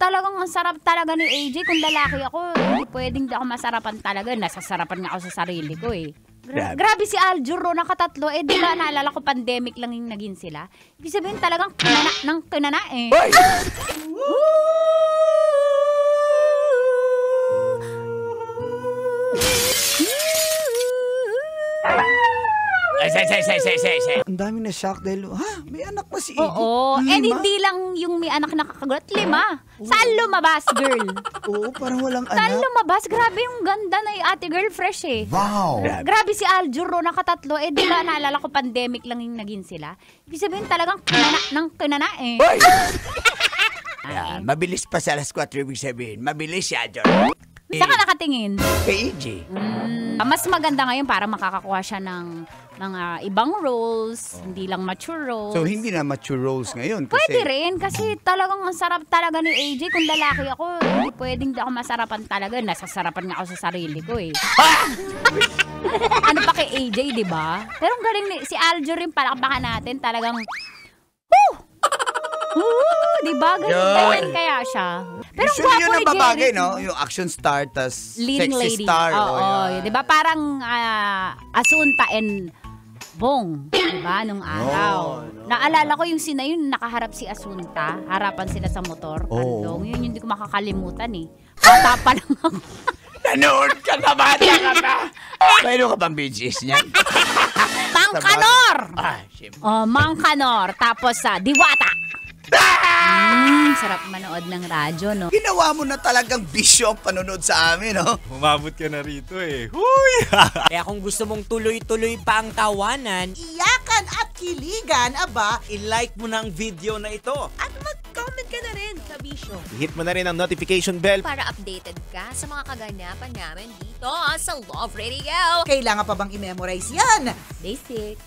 talagang ang sarap talaga ni AJ. Kung lalaki ako, hindi pwedeng di ako masarapan talaga. Nasasarapan nga ako sa sarili ko eh. Grabe si Aljur, nakatatlo. Eh, di ba naalala ko pandemic lang yung naging sila? Ibig sabihin talagang kinana ng kinana eh. Ang dami na shock dahil, may anak pa si AJ. Oo. And hindi lang yung may anak na kakagulat. 5. Saan lumabas, girl? Oo, parang walang Saan anak. lumabas? Grabe yung ganda na yung ate girl, fresh eh. Wow! Grabe si Aljur, nakatatlo. Eh, di ba naalala ko pandemic lang yung naging sila? Ibig sabihin talagang kinana ng kinana eh. Yan, mabilis pa sa alas 4, ibig sabihin. Mabilis siya, John. Saan ka nakatingin? Kay AJ. Mas maganda ngayon para makakakuha siya ng mga ibang roles, hindi lang mature roles. So, hindi na mature roles ngayon. Kasi, Pwede rin, kasi talagang ang sarap talaga ni AJ. Kung lalaki ako, hindi pwedeng di ako masarapan talaga. Nasasarapan nga ako sa sarili ko eh. Ano pa kay AJ, di ba? Pero ang galing si Aljur rin, palakpakan natin, talagang, di ba? Ganyan kaya siya. Pero ang usually gwapo yun ni ang babagay, Jerry. no? Yung action star, tas Leading sexy lady. star. Oo, yan. di ba? Parang Asunta and Bong, di ba? Nung araw. Naalala ko yung sina yun, nakaharap si Asunta. Harapan sila sa motor. Kandong. Yun yung hindi ko makakalimutan eh. Bata pa lang ako. Nanood ka na, bata ka na. Mayroon ka bang BGS niyan? Mang Kanor! Siyempre. Mang Kanor. Tapos Diwata. Sarap manood ng radyo, no? Ginawa mo na talagang bisyo ang panonood sa amin, no? Umabot ka na rito eh. Huy! Kaya kung gusto mong tuloy-tuloy pa ang tawanan, Iyakan at kiligan, aba, i-like mo na ang video na ito. at mag-comment ka na rin sa Bisyo. Hit mo na rin ang notification bell. Para updated ka sa mga kaganapan namin dito sa Love Radio. Kailangan pa bang i-memorize yan? Basic.